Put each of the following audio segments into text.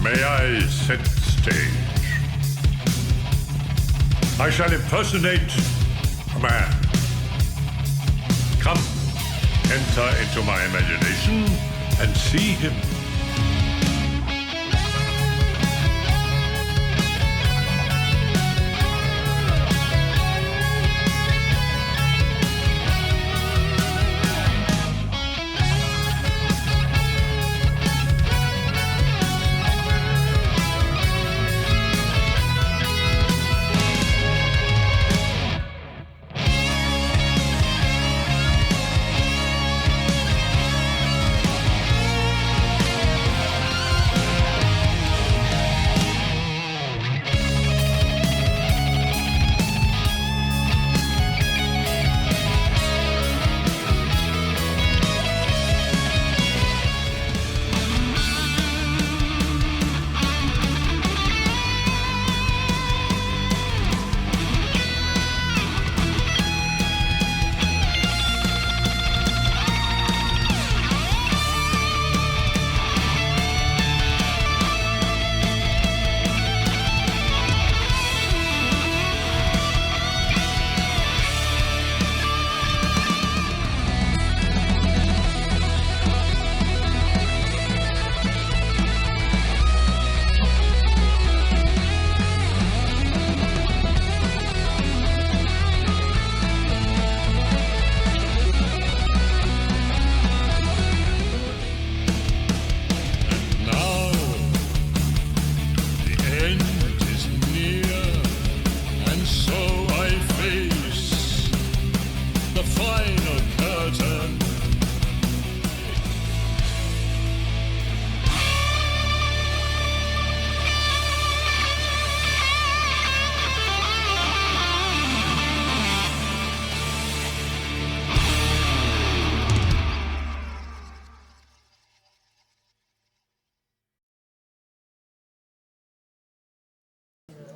May I set the stage? I shall impersonate a man. Come, enter into my imagination and see him.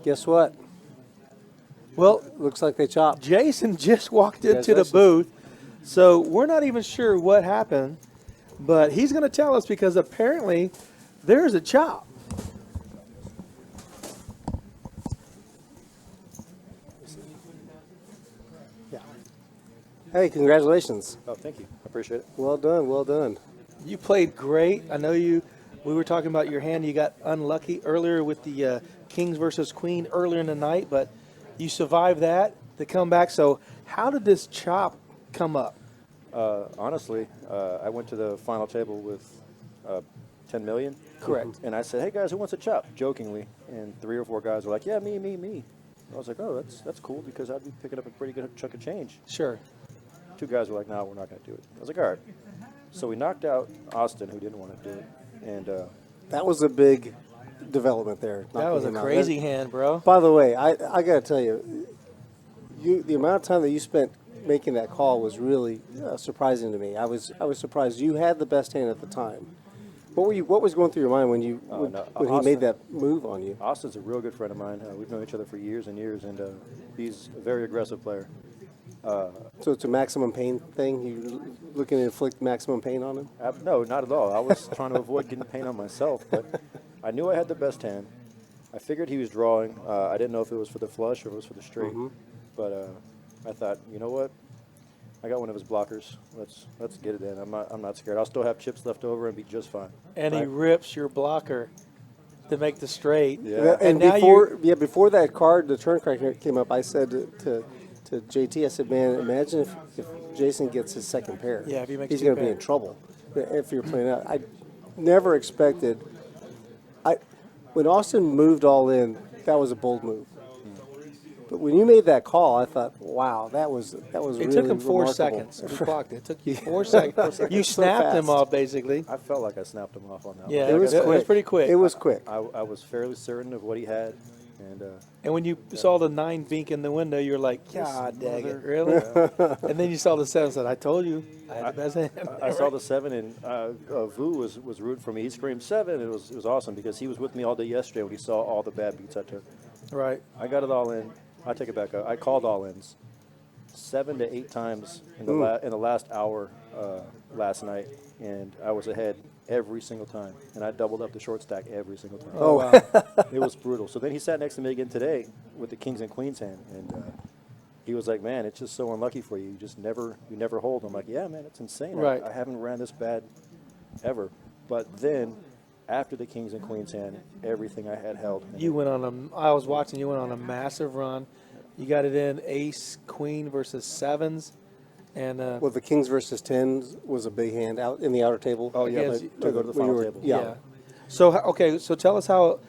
Guess what? Well, looks like they chopped. Jason just walked into the booth, so we're not even sure what happened, but he's going to tell us because apparently there's a chop. Yeah. Hey, congratulations. Oh, thank you. I appreciate it. Well done, well done. You played great. I know we were talking about your hand. You got unlucky earlier with the Kings versus Queen earlier in the night, but you survived that to come back. So how did this chop come up? Honestly, I went to the final table with 10 million. Correct. And I said, hey, guys, who wants a chop? Jokingly. And 3 or 4 guys were like, yeah, me. I was like, oh, that's cool because I'd be picking up a pretty good chunk of change. Sure. 2 guys were like, no, we're not going to do it. I was like, all right. So we knocked out Austin, who didn't want to do it. And that was a big development there. That was a crazy hand, bro. By the way, I got to tell you, the amount of time that you spent making that call was really surprising to me. I was surprised you had the best hand at the time. What was going through your mind when he made that move on you? Austin's a real good friend of mine. We've known each other for years and years, and he's a very aggressive player. So it's a maximum pain thing? You looking to inflict maximum pain on him? No, not at all. I was trying to avoid getting pain on myself, but I knew I had the best hand. I figured he was drawing. I didn't know if it was for the flush or if it was for the straight. But I thought, you know what? I got one of his blockers. Let's get it in. I'm not scared. I'll still have chips left over and be just fine. And he rips your blocker to make the straight. Yeah. And before that card, the turn card came up, I said to JT, I said, man, imagine if Jason gets his second pair. Yeah, if he makes he's going to be in trouble if you're playing out. I never expected. When Austin moved all in, that was a bold move. But when you made that call, I thought, wow, that was really It took him 4 remarkable. seconds. We clocked it. It took you 4 seconds. You snapped him off, basically. I felt like I snapped him off on that Yeah, one. It was quick. It was pretty quick. It was quick. I was fairly certain of what he had. And when you saw the 9 bink in the window, you were like, God dang it, really? And then you saw the 7 and said, I told you, I had the best hand. I saw the 7, and Vu was rooting for me. He screamed 7. It was awesome because he was with me all day yesterday when he saw all the bad beats I took. Right. I got it all in. I take it back. I called all ins 7 to 8 times in the last hour last night, and I was ahead every single time, and I doubled up the short stack every single time. Oh, wow. It was brutal. So then he sat next to me again today with the kings and queens hand, and he was like, "Man, it's just so unlucky for you. You never hold." I'm like, "Yeah, man, it's insane. Right. I haven't ran this bad ever." But then, after the kings and queens hand, everything I had held. You went on I was watching, you went on a massive run. You got it in ace, queen versus sevens. And Well, the kings versus tens was a big hand out in the outer table. Oh, yeah, Yes, to go to the when you final were- table. Yeah. So, okay, so tell us how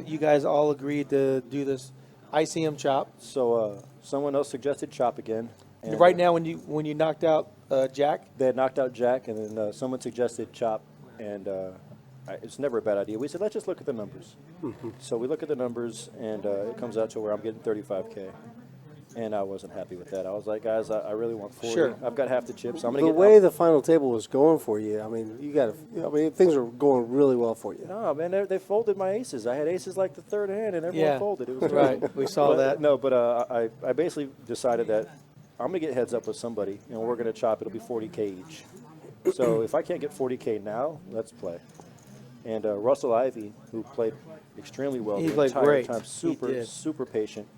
you guys all agreed to do this ICM chop. So someone else suggested chop again. And Right now, when you knocked out Jack, they had knocked out Jack, and then someone suggested chop, and it's never a bad idea. We said, let's just look at the numbers. So we look at the numbers, and it comes out to where I'm getting 35K. And I wasn't happy with that. I was like, guys, I really want 40. Sure. I've got half the chips. I'm The gonna get way the final table was going for you, I mean, things were going really well for you. No, man, they folded my aces. I had aces like the third hand, and everyone Yeah. folded. It was right? We saw But, that. No, but I basically decided that I'm going to get heads up with somebody, and we're going to chop. It'll be 40K each. So if I can't get 40K now, let's play. And Russell Ivey, who played extremely well He the played entire great. time, He did. super patient,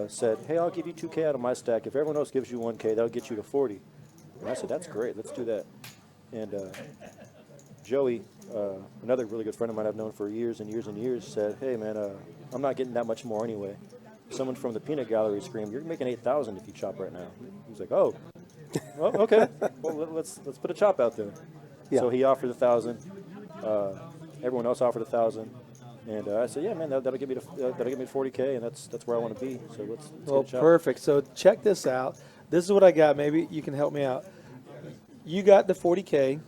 said, hey, I'll give you 2K out of my stack. If everyone else gives you 1K, that'll get you to 40. And I said, that's great. Let's do that. And Joey, another really good friend of mine I've known for years and years and years, said, hey, man, I'm not getting that much more anyway. Someone from the peanut gallery screamed, you're making 8,000 if you chop right now. He was like, oh, well, okay. Well, let's put a chop out there. Yeah. So he offered 1,000. Everyone else offered 1,000. And I said, yeah, man, that'll get me to 40K, and that's where I want to be. So let's Well, get a chop. perfect. So check this out. This is what I got. Maybe you can help me out. You got the 40K.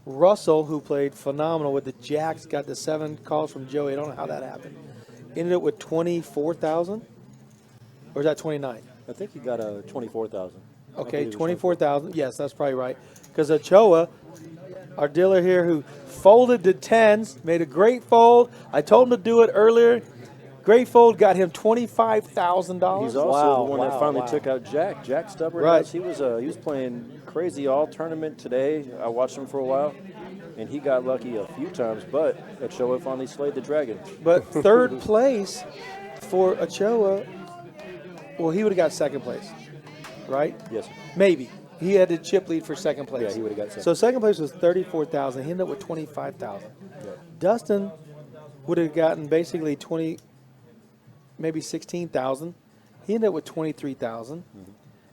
Russell, who played phenomenal with the jacks, got the 7 calls from Joey. I don't know how that happened. Ended up with 24,000, or is that 29? I think he got 24,000. Okay, 24,000. Yes, that's probably right. Because Ochoa, our dealer here, who folded to tens, made a great fold. I told him to do it earlier. Great fold, got him $25,000. He's also Wow, the one that wow, finally wow. took out Jack. Jack stubborn. Right. He was playing crazy all tournament today. I watched him for a while, and he got lucky a few times. But Ochoa finally slayed the dragon. But third place for Ochoa, well, he would have got second place, right? Yes, sir. Maybe. He had the chip lead for second place. Yeah, he would've got second. So second place was 34,000. He ended up with 25,000. Yeah. Dustin would have gotten basically 20, maybe 16,000. He ended up with 23,000.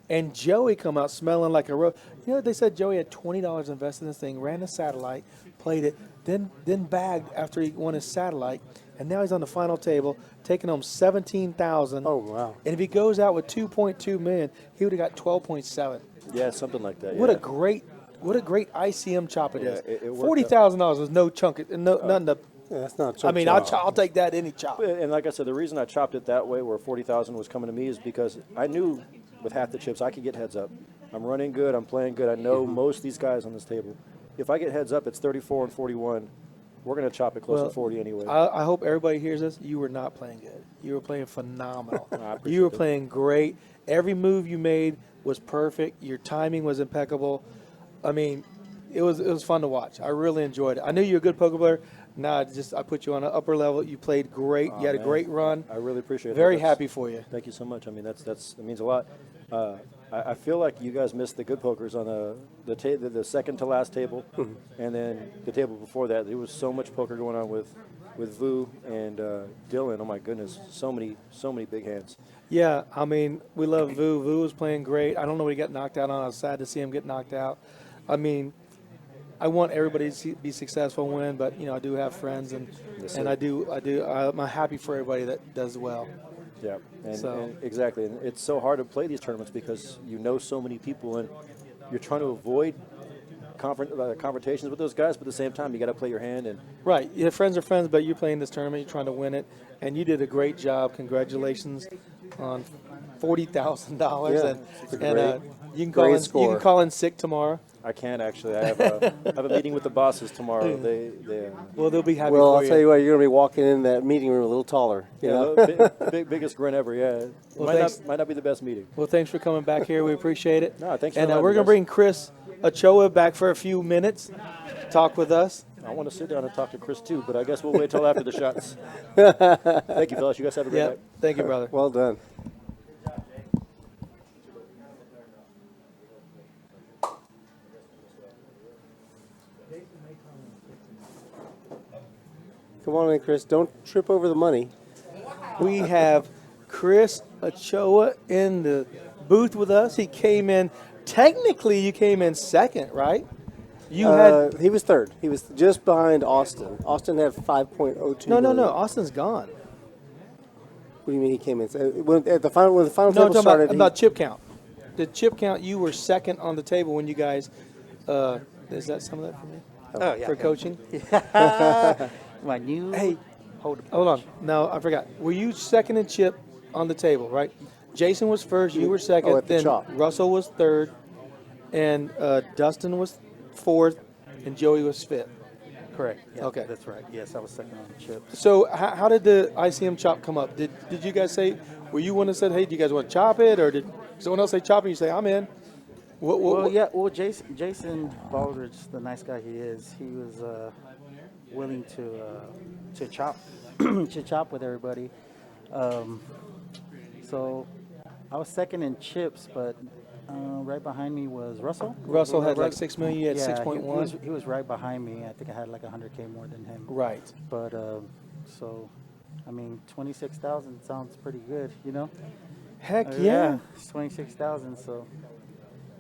And Joey come out smelling like a rose. You know, they said Joey had $20 invested in this thing, ran a satellite, played it, then bagged after he won his satellite, and now he's on the final table, taking home 17,000. Oh, wow. And if he goes out with 2.2 million, he would have got 12.7. Yeah, something like that. What yeah. a great ICM chop it Yeah, is. it worked $40,000 was no chunk, nothing to. Yeah, that's not. I mean, I'll take that any chop. And like I said, the reason I chopped it that way, where 40,000 was coming to me, is because I knew with half the chips I could get heads up. I'm running good. I'm playing good. I know most of these guys on this table. If I get heads up, it's 34 and 41. We're going to chop it close Well, to 40 anyway. I hope everybody hears this. You were not playing good. You were playing phenomenal. I appreciate You were that. playing great. Every move you made was perfect. Your timing was impeccable. I mean, it was fun to watch. I really enjoyed it. I knew you were a good poker player. Now I put you on an upper level. You played great. You had a man. great run. I really appreciate it. Very That's- happy for you. Thank you so much. I mean, that means a lot. I feel like you guys missed the good pokers on the second to last table, and then the table before that. There was so much poker going on with Vu and Dylan. Oh my goodness, so many big hands. Yeah, I mean, we love Vu. Vu was playing great. I don't know what he got knocked out on. I was sad to see him get knocked out. I mean, I want everybody to be successful and win, but, you know, I do have friends, and Yes, and sir. I'm happy for everybody that does well. Yeah, and, So- and exactly. And it's so hard to play these tournaments because you know so many people, and you're trying to avoid confrontations with those guys, but at the same time, you got to play your hand. And Right. Your friends are friends, but you're playing this tournament. You're trying to win it, and you did a great job. Congratulations on $40,000. Yeah, and it's a and great- you can great call in. You score. can call in sick tomorrow. I can't actually. I have a meeting with the bosses tomorrow. They Well, they'll be happy Well, for I'll tell you what, you're going to be walking in that meeting room a little taller. You know? biggest grin ever. Yeah, Well, might not be the best meeting. Well, thanks for coming back here. We appreciate it. No, thanks for And having we're me, going to guys. bring Chris Ochoa back for a few minutes. talk with us. I want to sit down and talk to Chris too, but I guess we'll wait till after the shots. Thank you, fellas. You guys have a great night. Thank you, brother. Well done. Come on in, Chris. Don't trip over the money. We have Chris Ochoa in the booth with us. He came in. Technically, you came in second, right? You had He was third. He was just behind Austin. Austin had 5.02. no. million. Austin's gone. What do you mean he came in? When the final No, I'm table talking started, about chip count. The chip count, you were second on the table when you guys. Is that some of that for me? Oh, yeah. For coaching? My new. Hey, hold on. No, I forgot. Were you second in chip on the table, right? Jason was first. You were second. at the Then chop. Russell was third, and Dustin was fourth, and Joey was fifth. Correct. Yeah, Okay. That's right. Yes, I was second on the chip. So how did the ICM chop come up? Did you guys say? Were you one that said, "Hey, do you guys want to chop it?" Or did someone else say chop it? You say, "I'm in." Well, Jason Baldridge, the nice guy he is, he was willing to chop to chop with everybody. So I was second in chips, but right behind me was Russell. Russell had like Right- 6 million. You had yeah, 6.1. He was right behind me. I think I had like 100K more than him. Right. But so, I mean, 26,000 sounds pretty good, you know. Heck yeah. It's 26,000. So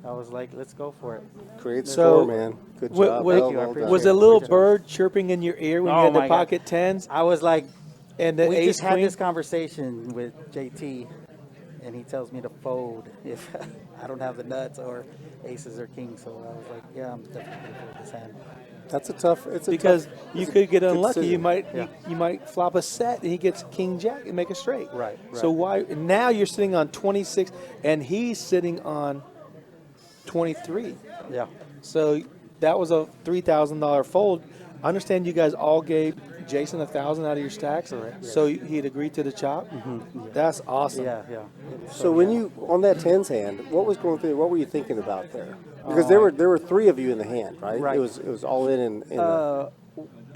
I was like, let's go for it. Great So, score, man. Good wa- job. wa- Thank you, I Well appreciate done. Was it. a little Appreciate it. bird chirping in your ear when you Oh had the my God. pocket tens I was like, and the we ace just had queen? this conversation with JT, and he tells me to fold if I don't have the nuts or aces or kings. So I was like, yeah, I'm definitely going to fold this hand. That's a tough. It's a Because tough, you it's a could get good unlucky. You decision. might Yeah. you might flop a set and he gets king jack and make a straight. Right, So right. why now you're sitting on 26 and he's sitting on 23. Yeah. So that was a $3,000 fold. I understand you guys all gave Jason 1,000 out of your stacks. Correct, So he'd agreed to the chop. That's awesome. Yeah, yeah. So when yeah. you on that tens hand, what was going through? What were you thinking about there? Because there were three of you in the hand, right? Right. It was all in.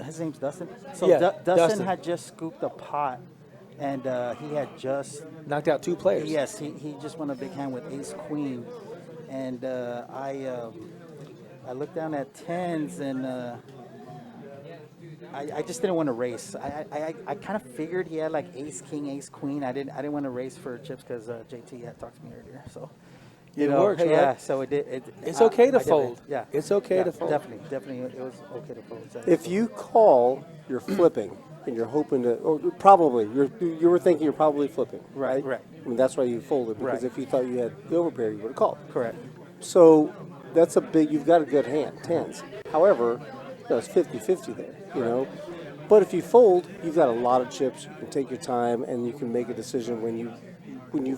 His name's Dustin. So Yeah, Dustin Dustin. had just scooped a pot, and he had just Knocked out 2 players. Yes, he just won a big hand with ace queen, and I looked down at tens and I just didn't want to race. I kind of figured he had like ace king, ace queen. I didn't want to race for chips because JT had talked to me earlier. So It works, right? yeah. So it did. It's okay to I did it. fold. Yeah, It's okay Yeah, to fold. Definitely, it was okay to fold. So- If you call, you're flipping, and you're hoping to, or probably you were thinking you're probably flipping, right? Right. I mean that's why you folded because Right. if you thought you had the overpair, you would have called. Correct. So that's a big. You've got a good hand, tens. However, it's 50-50 there, you know. But if you fold, you've got a lot of chips. You can take your time, and you can make a decision when you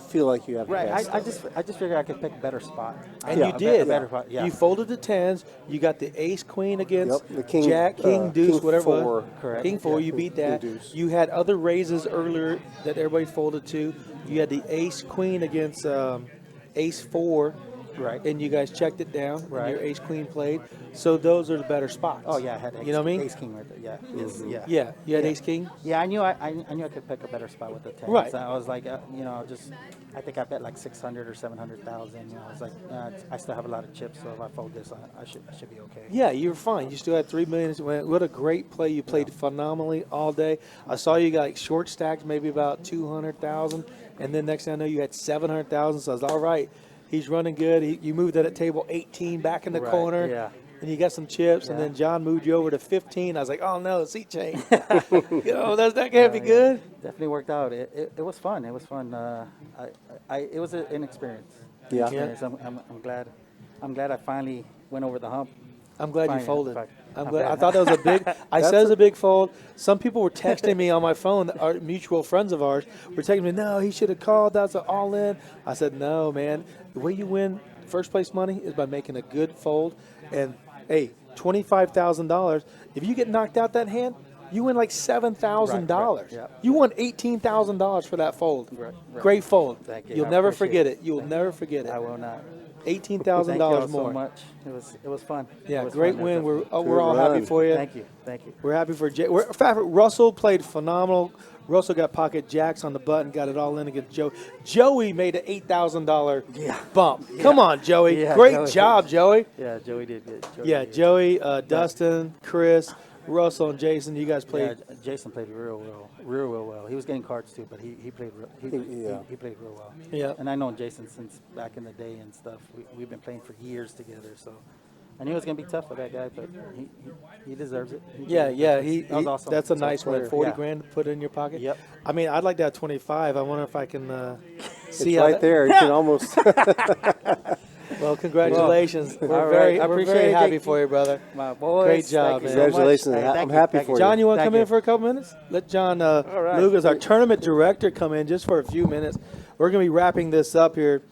feel like you have the Right. best. I just figured I could pick a better spot. And Yeah, you a did. A better spot. Yeah. You folded the tens. You got the ace queen against Yep, the king, jack, king, deuce, king whatever. it was. four. Correct. King four. Yeah, You beat that. king deuce. You had other raises earlier that everybody folded to. You had the ace queen against ace four. Right. And you guys checked it down. And Right. your ace queen played. So those are the better spots. Oh yeah, I had ace, You know what I mean? ace king right there. Yeah. Yes, yeah. Yeah. You had Yeah. ace king. Yeah, I knew I could pick a better spot with the tens. Right. I was like, I think I bet like 600 or 700,000. I was like, I still have a lot of chips, so if I fold this, I should be okay. Yeah, you were fine. You still had 3 million. What a great play! You played phenomenally all day. I saw you got like short stacked, maybe about 200,000, and then next thing I know, you had 700,000. So I was all right. He's running good. You moved that at table 18 back in the Right, corner. yeah. And you got some chips, and Yeah. then John moved you over to 15. I was like, oh no, seat change. That can't be good. Definitely worked out. It was fun. It was fun. It was an experience. Yeah. Experience. I'm glad. I'm glad I finally went over the hump. I'm glad you Fine, folded. fine. I'm I'm glad. I glad. thought that was a big. I said it was a big fold. Some people were texting me on my phone. Our mutual friends of ours were texting me. No, he should have called. That's an all in. I said no, man. The way you win first place money is by making a good fold. And hey, $25,000. If you get knocked out that hand, you win like $7,000. Right, yeah. You won $18,000 for that fold. Right. Great fold. Thank you. You'll I never appreciate forget it. it. You will never forget it. I will not. $18,000 Thank y'all more. so much. It was fun. Yeah, It was great fun. win. We're Good all happy run. for you. Thank you. We're happy for Jay. In fact, Russell played phenomenal. Russell got pocket jacks on the button, got it all in against Joe. Joey made an $8,000 bump. Come on, Joey. Yeah, Great Joey. job, Joey. Yeah, Joey did good. Joey, Dustin, Chris, Russell, and Jason, you guys played. Yeah, Jason played real well. He was getting cards too, but he played he played real well. Yeah. And I know Jason since back in the day and stuff. We've been playing for years together, so I knew it was gonna be tough for that guy, but he deserves it. Yeah, That was awesome. that's a nice win. 40 Yeah. grand to put in your pocket. Yep. I mean, I'd like to have 25. I wonder if I can see It's how right that- there. You can almost. Well, congratulations. All we're right. I we're appreciate very it, happy Jake. for you, brother. My boys. Great job, thank you man. so much. Congratulations. Hey, I'm thank happy you. for you. John, you want to Thank come in for a couple minutes? Let John right. Lucas, our tournament director, come in just for a few minutes. We're going to be wrapping this up here,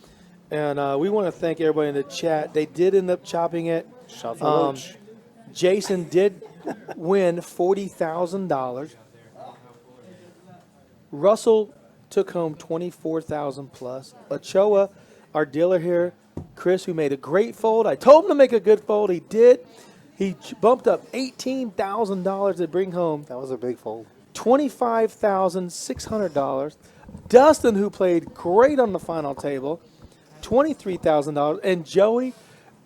and we want to thank everybody in the chat. They did end up chopping it. Shout out to Roach. Jason did win $40,000. Russell took home $24,000 plus. Ochoa, our dealer here, Chris, who made a great fold. I told him to make a good fold. He did. He bumped up $18,000 to bring home That was a big fold. $25,600. Dustin, who played great on the final table, $23,000. And Joey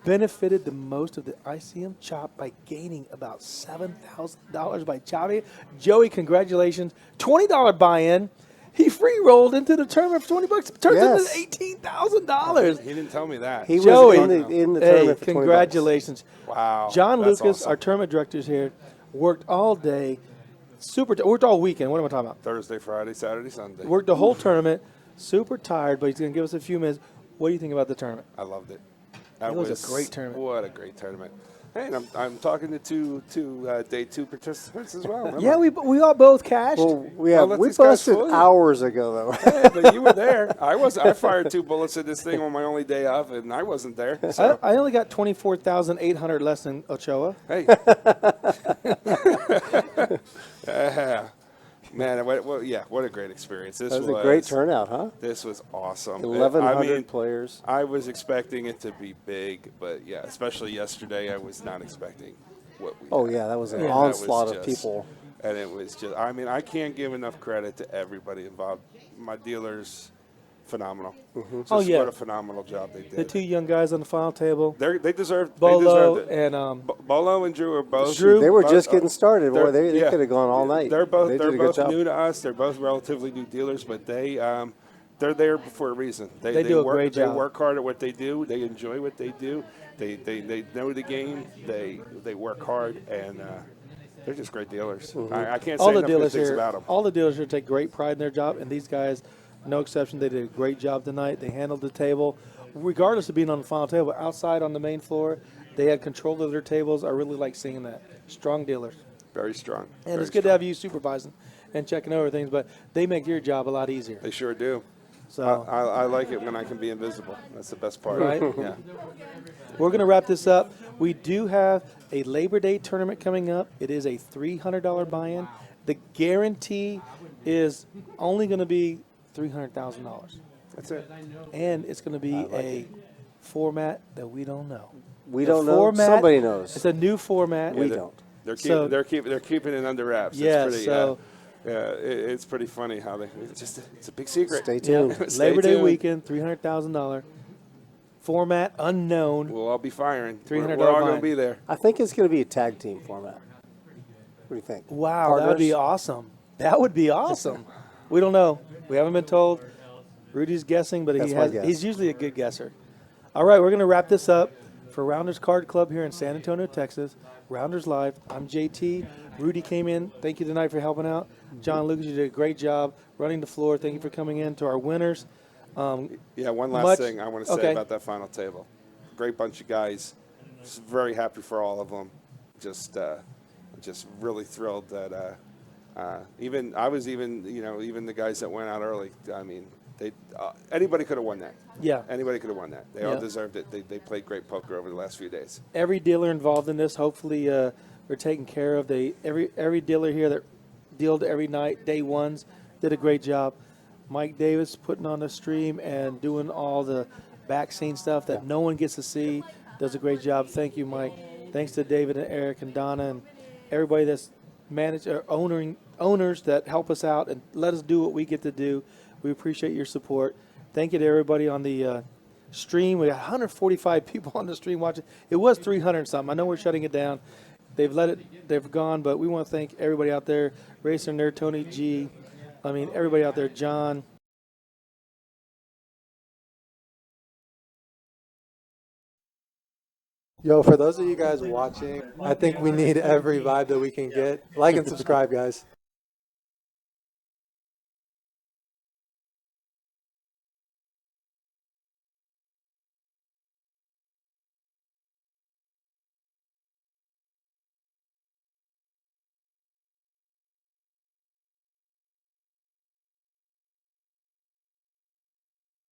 benefited the most of the ICM chop by gaining about $7,000 by chopping. Joey, congratulations. $20 buy-in. He free rolled into the tournament for $20. Turns Yes. into $18,000. He didn't tell me that. He Joey, was in the hey, tournament for 20 bucks. congratulations. Wow. John that's Lucas, awesome. our tournament director, is here. Worked all day. Worked all weekend. What am I talking about? Thursday, Friday, Saturday, Sunday. Worked the whole tournament. Super tired, but he's going to give us a few minutes. What do you think about the tournament? I loved it. That It was a great tournament. What a great tournament. Hey, and I'm talking to two day two participants as well. Yeah, we all both cashed. Well, we let we these guys busted fool you. hours ago, though. Hey, but you were there. I fired 2 bullets at this thing on my only day off, and I wasn't there. So, I only got 24,800 less than Ochoa. hey. Yeah. Man, what a great experience. This That was a great turnout, huh? This was awesome. 1,100 players. I was expecting it to be big, but yeah, especially yesterday, I was not expecting what we Oh, had. yeah, that was an And that was onslaught of just- people. And it was just, I mean, I can't give enough credit to everybody involved. My dealers, phenomenal. Just Oh, yeah. what a phenomenal job they did. The two young guys on the final table, They deserved Bolo it. and Bolo and Drew are both. Drew. They were both- just getting started. Boy, they yeah. could have gone all night. They're both They did a good job. new to us. They're both relatively new dealers, but they're there for a reason. They do a work, great job. They work hard at what they do. They enjoy what they do. They know the game. They work hard, and they're just great dealers. I can't say all the enough good dealers things here. about them. All the dealers here take great pride in their job, and these guys, no exception, they did a great job tonight. They handled the table, regardless of being on the final table. Outside on the main floor, they had control of their tables. I really like seeing that. Strong dealers. Very strong. And Very it's good to strong. have you supervising and checking over things, but they make your job a lot easier. They sure do. So I like it when I can be invisible. That's the best part. Right. Yeah. we're going to wrap this up. We do have a Labor Day tournament coming up. It is a $300 buy-in. The guarantee is only going to be $300,000. That's it. And it's going to be a format that we don't know. We The don't know. format- Somebody knows. It's a new format. We they're- don't. They're So- keeping it under wraps. Yeah, It's pretty, so- it's pretty funny how it's a big secret. Stay tuned. Stay Labor Day tuned. weekend, $300,000. Format unknown. We'll all be firing. $300 We're all going buy-in. to be there. I think it's going to be a tag team format. What do you think? Wow, that would be awesome. That would be awesome. We don't know. We haven't been told. Rudy's guessing, but That's my guess. he's usually a good guesser. All right, we're going to wrap this up for Rounders Card Club here in San Antonio, Texas. Rounders Live. I'm JT. Rudy came in. Thank you tonight for helping out. John Lucas, you did a great job running the floor. Thank you for coming in. To our winners. Yeah, one last Much- thing I want to say okay. about that final table. Great bunch of guys. Just very happy for all of them. Just really thrilled that even the guys that went out early. I mean, anybody could have won that. Yeah. Anybody could have won that. They all Yeah. deserved it. They played great poker over the last few days. Every dealer involved in this, hopefully, they're taken care of. Every dealer here that dealed every night, day ones, did a great job. Mike Davis putting on the stream and doing all the back scene stuff that no one gets to see. Does a great job. Thank you, Mike. Thanks to David and Eric and Donna and everybody that's managed or owners that help us out and let us do what we get to do. We appreciate your support. Thank you to everybody on the stream. We got 145 people on the stream watching. It was 300 something. I know we're shutting it down. They've gone, but we want to thank everybody out there. Racer Nerd, Tony G. I mean, everybody out there, John. Yo, for those of you guys watching, I think we need every vibe that we can get. Like and subscribe, guys.